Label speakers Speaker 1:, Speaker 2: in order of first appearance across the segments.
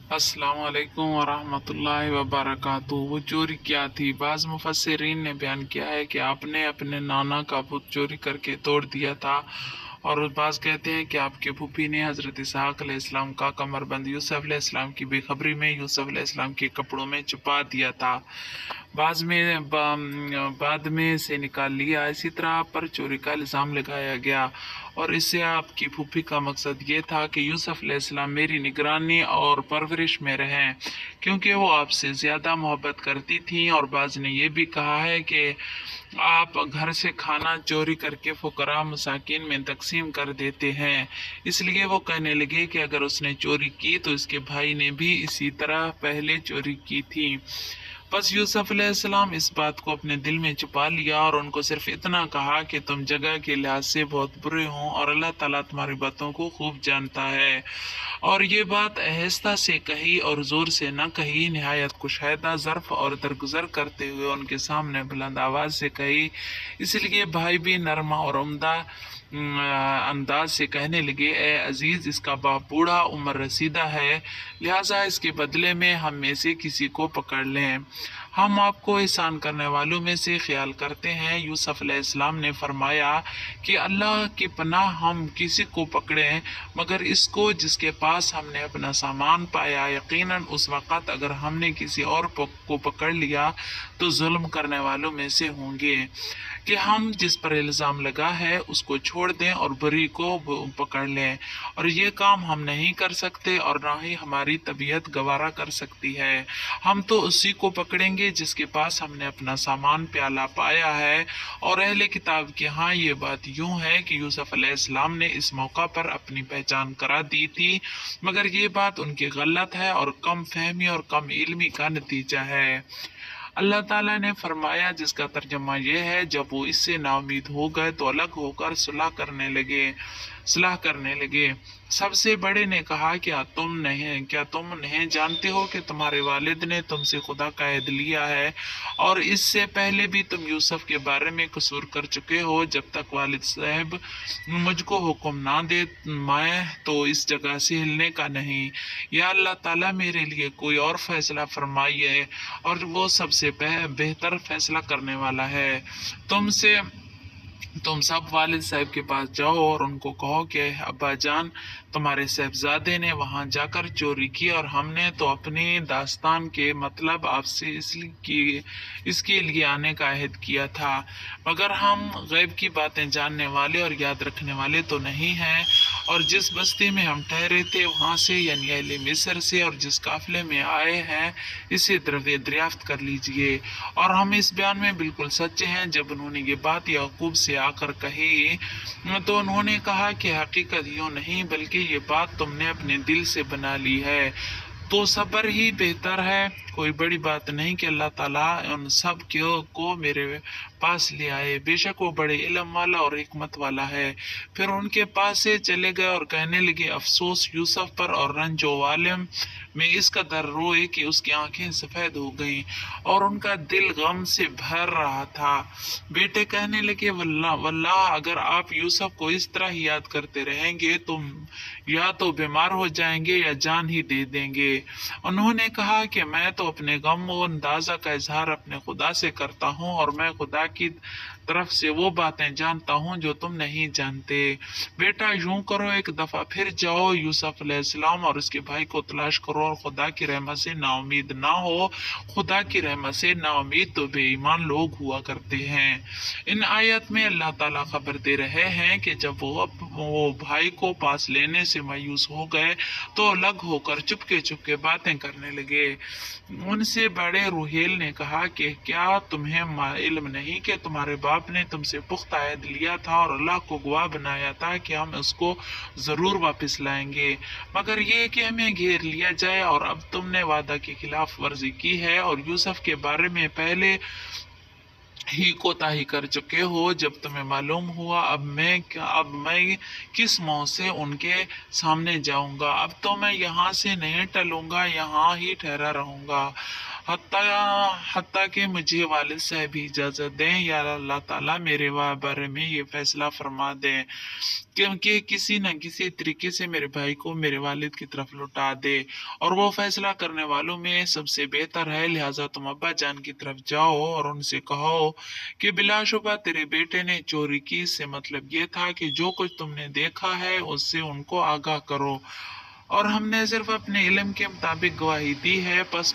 Speaker 1: अस्सलाम वालेकुम वरहमतुल्लाहि वबरकातुहू। वो चोरी क्या थी? बाज़ मुफस्सिरीन ने बयान किया है कि आपने अपने नाना का बुत चोरी करके तोड़ दिया था, और बाज़ कहते हैं कि आपके फूफी ने हज़रत इसहाक अलैहिस्सलाम का कमरबंद यूसुफ अलैहिस्सलाम की बेखबरी में यूसुफ अलैहिस्सलाम के कपड़ों में छुपा दिया था। बाद में से निकाल लिया। इसी तरह आप पर चोरी का इल्ज़ाम लगाया गया, और इससे आपकी फूफी का मकसद ये था कि यूसुफ अलैहिस्सलाम मेरी निगरानी और परवरिश में रहें, क्योंकि वो आपसे ज़्यादा मोहब्बत करती थीं। और बाज़ ने यह भी कहा है कि आप घर से खाना चोरी करके फुकरा मसाकिन में तकसीम कर देते हैं। इसलिए वो कहने लगे कि अगर उसने चोरी की तो इसके भाई ने भी इसी तरह पहले चोरी की थी। बस यूसुफ अलैहिस्सलाम इस बात को अपने दिल में छुपा लिया और उनको सिर्फ इतना कहा कि तुम जगह के लिहाज से बहुत बुरे हो और अल्लाह ताला तुम्हारी बातों को खूब जानता है। और ये बात आहिस्ता से कही और जोर से न कही, निहायत कुशायदा ज़र्फ और दरगुजर करते हुए उनके सामने बुलंद आवाज से कही। इसलिए भाई भी नरमा और उम्दा अंदाज से कहने लगे, ए अजीज, इसका बाप बूढ़ा उम्र रसीदा है, लिहाजा इसके बदले में हम में से किसी को पकड़ लें। हम आपको एहसान करने वालों में से ख्याल करते हैं। यूसुफ अलैहिस्सलाम ने फरमाया कि अल्लाह की पनाह, हम किसी को पकड़ें मगर इसको जिसके पास हमने अपना सामान पाया। यकीनन उस वक़्त अगर हमने किसी और को पकड़ लिया तो जुल्म करने वालों में से होंगे कि हम जिस पर इल्ज़ाम लगा है उसको छोड़ दें और बुरी को पकड़ लें। और ये काम हम नहीं कर सकते और ना ही हमारी तबीयत गवारा कर सकती है। हम तो उसी को पकड़ेंगे जिसके पास हमने अपना सामान प्याला पाया है। और अहले किताब के यहाँ ये बात यूं है कि यूसुफ अलैहिस्सलाम ने इस मौका पर अपनी पहचान करा दी थी, मगर ये बात उनकी गलत है और कम फहमी और कम इल्मी का नतीजा है। अल्लाह ताला ने फरमाया, जिसका तर्जमा यह है, जब वो इससे नाउमीद हो गए तो अलग होकर सुलह करने लगे। सबसे बड़े ने कहा, क्या तुम नहीं जानते हो कि तुम्हारे वालिद ने तुमसे खुदा का अहद लिया है, और इससे पहले भी तुम यूसुफ के बारे में कसूर कर चुके हो। जब तक वालिद साहब मुझको हुक्म ना दे, मैं तो इस जगह से हिलने का नहीं। या अल्लाह ताला, मेरे लिए कोई और फैसला फरमाइए, और वो सबसे बेहतर फैसला करने वाला है। तुम सब वालिद साहब के पास जाओ और उनको कहो कि अब्बा जान, तुम्हारे साहबजादे ने वहां जाकर चोरी की, और हमने तो अपनी दास्तान के मतलब आपसे इसके लिए आने का अहद किया था, मगर हम गैब की बातें जानने वाले और याद रखने वाले तो नहीं हैं। और जिस बस्ती में हम ठहरे थे वहां से, यानी अहले मिस्र से, और जिस काफिले में आए हैं, इसे दरियाफ्त कर लीजिए। और हम इस बयान में बिल्कुल सच्चे हैं। जब उन्होंने ये बात याकूब से आकर कही तो उन्होंने कहा कि हकीकत यूं नहीं, बल्कि ये बात तुमने अपने दिल से बना ली है, तो सब्र ही बेहतर है। कोई बड़ी बात नहीं कि अल्लाह ताला उन सब को मेरे पास ले आए, बेशक वो बड़े इल्म वाला और हिकमत वाला है। फिर उनके पास से चले गए और कहने लगे, अफसोस यूसुफ पर, और रंजो वालिम में इस कदर रोए कि उसकी आंखें सफेद हो गईं और उनका दिल गम से भर रहा था। बेटे कहने लगे, वल्लाह वल्लाह, अगर आप यूसुफ को इस तरह ही याद करते रहेंगे तो या तो बीमार हो जाएंगे या जान ही दे देंगे। उन्होंने कहा कि मैं तो अपने गम और अंदाजा का इजहार अपने खुदा से करता हूँ, और मैं खुदा की तरफ से वो बातें जानता हूँ जो तुम नहीं जानते। बेटा यूं करो, एक दफा फिर जाओ यूसुफ अलैहिस्सलाम और उसके भाई को तलाश करो, और खुदा की रहमत से नाउमीद ना हो। खुदा की रहमत से नाउमीद तो बेईमान लोग हुआ करते हैं। इन आयत में अल्लाह ताला खबर दे रहे हैं कि जब वो भाई को पास लेने से मायूस हो गए तो अलग होकर चुपके चुपके बातें करने लगे। उनसे बड़े रूहेल ने कहा कि क्या तुम्हें इल्म नहीं कि तुम्हारे बाप ने तुमसे पुख्ता अहद लिया था और अल्लाह को गवाह बनाया था कि हम उसको जरूर वापस लाएंगे, मगर ये कि हमें घेर लिया जाए, और अब तुमने वादा की खिलाफ वर्जी की है और यूसुफ के बारे में पहले ही कोताही कर चुके हो। जब तुम्हें मालूम हुआ, अब मैं किस मुंह से उनके सामने जाऊंगा। अब तो मैं यहाँ से नहीं टलूंगा, यहाँ ही ठहरा रहूंगा। हत्ता कि मुझे वालिद साहब भी इजाजत दें या अल्लाह ताला मेरे बारे में ये फैसला फरमा दें क्योंकि किसी न किसी तरीके से मेरे भाई को मेरे वालिद की तरफ लौटा दे और वो फैसला करने वालों में सबसे बेहतर है, लिहाजा तुम अब्बा जान की तरफ जाओ और उनसे कहो कि बिलाशुबा तेरे बेटे ने चोरी की। इससे मतलब ये था कि जो कुछ तुमने देखा है उससे उनको आगाह करो और हमने सिर्फ अपने इल्म के मुताबिक गवाही दी है। बस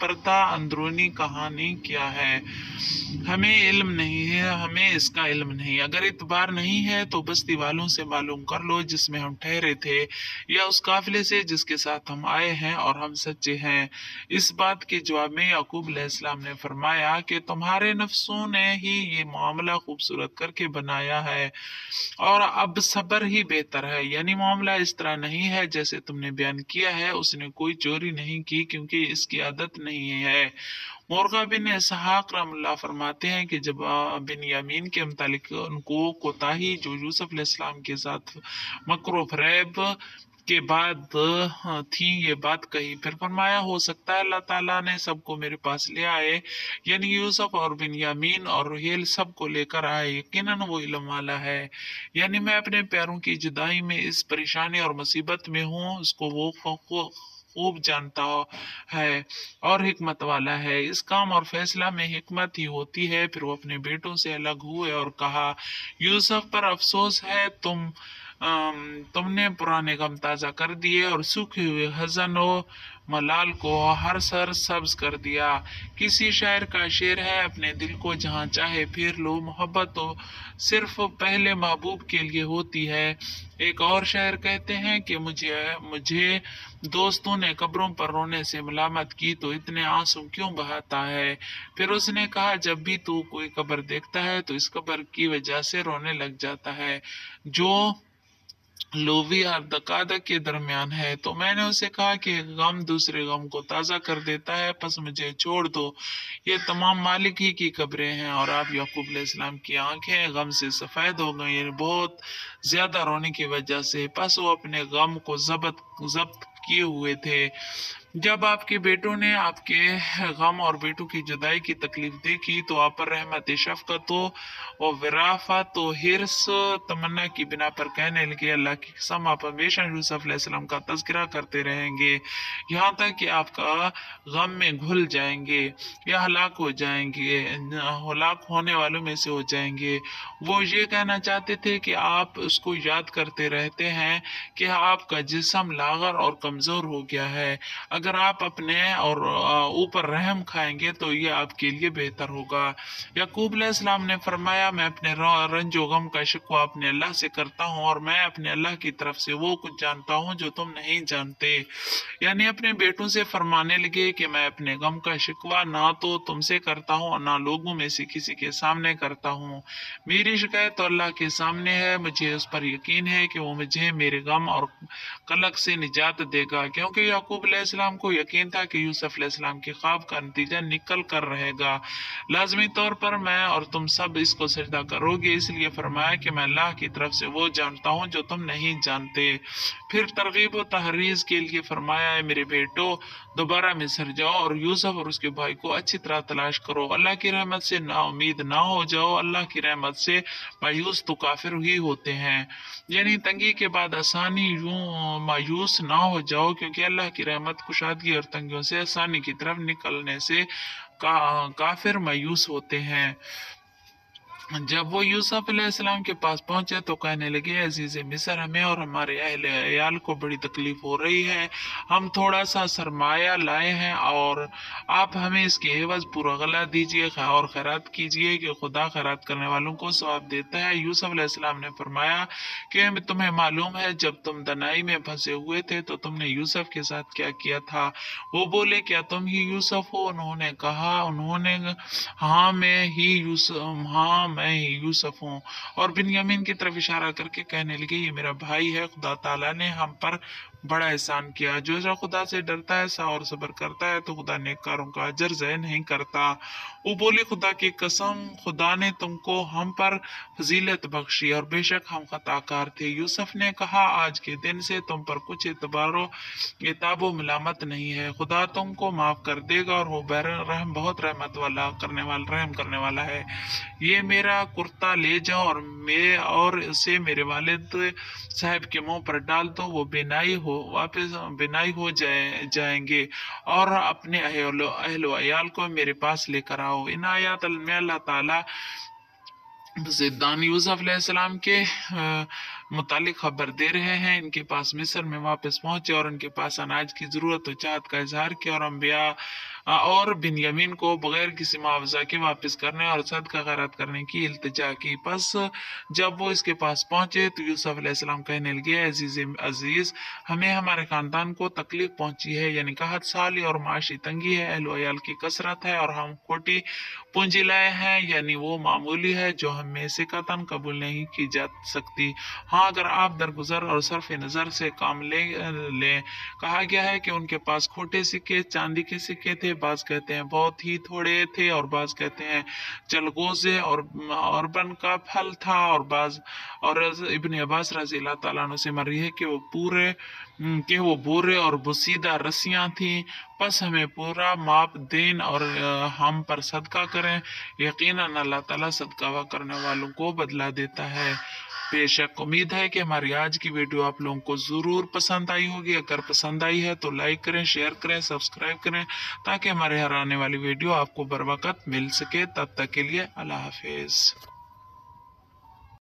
Speaker 1: पर्दा अंदरूनी कहानी क्या है, हमें इल्म नहीं है, हमें इसका इल्म नहीं। अगर इतबार नहीं है तो बस्ती वालों से मालूम कर लो जिसमें हम ठहरे थे या उस काफिले से जिसके साथ हम आए हैं और हम सच्चे हैं। इस बात के जवाब में याकूब अलैहिस्सलाम ने फरमाया कि तुम्हारे नफ्सों ने ही ये मामला खूबसूरत करके बनाया है और अब सब्र ही बेहतर है। यानी मामला इस तरह नहीं है जैसे तुमने बयान किया है, उसने कोई चोरी नहीं की क्योंकि इसकी आदत नहीं है। मोरगा बिन इसहाक रहमतुल्लाह फरमाते हैं कि जब बिन यामीन के मुतालिक उनको कोताही जो यूसुफ अलैहिस्सलाम के साथ मकर व फरेब के बाद थी ये बात कही, फिर फरमाया हो सकता है अल्लाह ताला ने सबको मेरे पास ले आए, यानी यूसुफ और बिन्यामीन और रुहेल सबको लेकर आए, यकीनन वो इल्म वाला है। यानी मैं अपने प्यारों की जुदाई में इस परेशानी और मुसीबत में हूँ, उसको वो खूब जानता है और हिकमत वाला है। इस काम और फैसला में हिकमत ही होती है। फिर वो अपने बेटों से अलग हुए और कहा, यूसुफ पर अफसोस है, तुमने पुराने गम ताजा कर दिए और सूखे हुए हजन व मलाल को हर सर सब्ज कर दिया। किसी शायर का शेर है, अपने दिल को जहाँ चाहे फेर लो, मोहब्बत तो सिर्फ पहले महबूब के लिए होती है। एक और शायर कहते हैं कि मुझे मुझे दोस्तों ने कब्रों पर रोने से मलामत की तो इतने आंसू क्यों बहाता है। फिर उसने कहा, जब भी तू कोई कब्र देखता है तो इस कब्र की वजह से रोने लग जाता है जो लोवी और दकादक के दरमियान है। तो मैंने उसे कहा कि गम दूसरे गम को ताज़ा कर देता है, बस मुझे छोड़ दो, ये तमाम मालिक ही की कब्रें हैं। और आप याकूब अलैहिस्सलाम की आंखें गम से सफ़ेद हो गई, यानी बहुत ज्यादा रोने की वजह से। बस वो अपने गम को जब्त किए हुए थे। जब आपके बेटों ने आपके गम और बेटों की जुदाई की तकलीफ देखी तो आप पर रहमत शफकत और विराफत तो हिर्स तमन्ना की बिना पर कहने लगे, अल्लाह की कसम आप हमेशा यूसुफ अलैहिस्सलाम का तज़किरा करते रहेंगे यहाँ तक कि आपका गम में घुल जाएंगे या हलाक हो जाएंगे, हलाक होने वालों में से हो जाएंगे। वो ये कहना चाहते थे कि आप उसको याद करते रहते हैं कि आपका जिस्म लागर और कमजोर हो गया है। अगर आप अपने और ऊपर रहम खाएंगे तो ये आपके लिए बेहतर होगा। याकूब अलैहिस्सलाम ने फरमाया, मैं अपने रंजो गम का शिकवा अपने अल्लाह से करता हूँ और मैं अपने अल्लाह की तरफ से वो कुछ जानता हूँ जो तुम नहीं जानते। यानी अपने बेटों से फरमाने लगे कि मैं अपने गम का शिकवा ना तो तुमसे करता हूँ और ना लोगों में से किसी के सामने करता हूँ। मेरी शिकायत तो अल्लाह के सामने है, मुझे उस पर यकीन है कि वो मुझे मेरे गम और कलक से निजात देगा। क्योंकि याकूब अलैहिस्सलाम को यकीन था कि यूसुफ अलैहिस्सलाम के ख्वाब का नतीजा निकल कर रहेगा, लाजमी तौर पर मैं और तुम सब इसको सजदा करोगे, इसलिए फरमाया कि मैं अल्लाह की तरफ से वो जानता हूँ जो तुम नहीं जानते। फिर तरगीब व तहरीज के लिए फरमाया, है मेरे बेटो दोबारा मिस्र जाओ और यूसुफ और उसके भाई को अच्छी तरह तलाश करो, अल्लाह की रहमत से ना उम्मीद ना हो जाओ, अल्लाह की रहमत से मायूस तो काफिर ही होते हैं। यानी तंगी के बाद आसानी, यूं मायूस ना हो जाओ क्योंकि अल्लाह की रहमत कुशादगी और तंगियों से आसानी की तरफ निकलने से काफिर मायूस होते हैं। जब वो यूसुफ अलैहिस्सलाम के पास पहुंचे तो कहने लगे, अजीज मिस्र हमें और हमारे अहले अयाल को बड़ी तकलीफ हो रही है, हम थोड़ा सा सरमाया लाए हैं और आप हमें इसके एवज पूरा गला दीजिए और खैरात कीजिए कि खुदा खैरात करने वालों को सवाब देता है। यूसुफ अलैहिस्सलाम ने फरमाया कि तुम्हें मालूम है जब तुम दनाई में फंसे हुए थे तो तुमने यूसुफ के साथ क्या किया था। वो बोले, क्या तुम ही यूसुफ हो? उन्होंने कहा, हाँ मैं ही यूसुफ हूँ। और बिन्यामीन की तरफ इशारा करके कहने लगे, ये मेरा भाई है, खुदा ताला ने हम पर बड़ा एहसान किया। जो शख्स खुदा से डरता है और सब्र करता है तो खुदा नेककारों का अजर ज़ाया नहीं करता। वो बोली, खुदा की कसम, खुदा ने तुमको हम पर फजीलत बख्शी और बेशक हम खताकार थे। यूसुफ ने कहा, आज के दिन से तुम पर कुछ एताबो मिलामत नहीं है। खुदा तुमको माफ कर देगा और वो रहम बहुत रहम करने वाला है। ये मेरा कुर्ता ले जाओ और इसे मेरे वालिद साहब के मुंह पर डाल दो। वो बिनाई हो जाएंगे और अपने अहलो अयाल को मेरे पास लेकर आओ। इन आयात में अल्लाह ताला जिद्दान यूसुफ अलैहिस्सलाम के मुतालिक खबर दे रहे हैं। इनके पास मिस्र में वापस पहुंचे और उनके पास अनाज की जरूरत व चाहत का इजहार किया और अंबिया और बिन्यामीन को बगैर किसी मुआवजा के वापस करने और सदका खैरात करने की इल्तिजा की। बस जब वो इसके पास पहुंचे तो यूसुफ अलैहिस्सलाम कहने लगे, अजीज, हमें हमारे खानदान को तकलीफ पहुंची है, यानी कहत साली और माशी तंगी है, अहलो अयाल की कसरत है और हम खोटी पूंजी लाए हैं, यानी वो मामूली है जो हमें से कतन कबूल नहीं की जा सकती। हाँ, अगर आप दरगुजर और सरफ नज़र से काम ले। कहा गया है कि उनके पास खोटे सिक्के, चांदी के सिक्के थे। बाज कहते हैं बहुत ही थोड़े थे और बाज कहते हैं चलगोजे और बन का फल था। और इब्न अब्बास रज़ी अल्लाह ताला अन्हु से मर रही है कि वो बुरे और बुसीदा रस्सियां थी। बस हमें पूरा माप दें और हम पर सदका करें। यकीनन अल्लाह ताला सदका करने वालों को बदला देता है। बेशक उम्मीद है कि हमारी आज की वीडियो आप लोगों को जरूर पसंद आई होगी। अगर पसंद आई है तो लाइक करें, शेयर करें, सब्सक्राइब करें ताकि हमारे हर आने वाली वीडियो आपको बर वक्त मिल सके। तब तक के लिए अल्लाह हाफिज।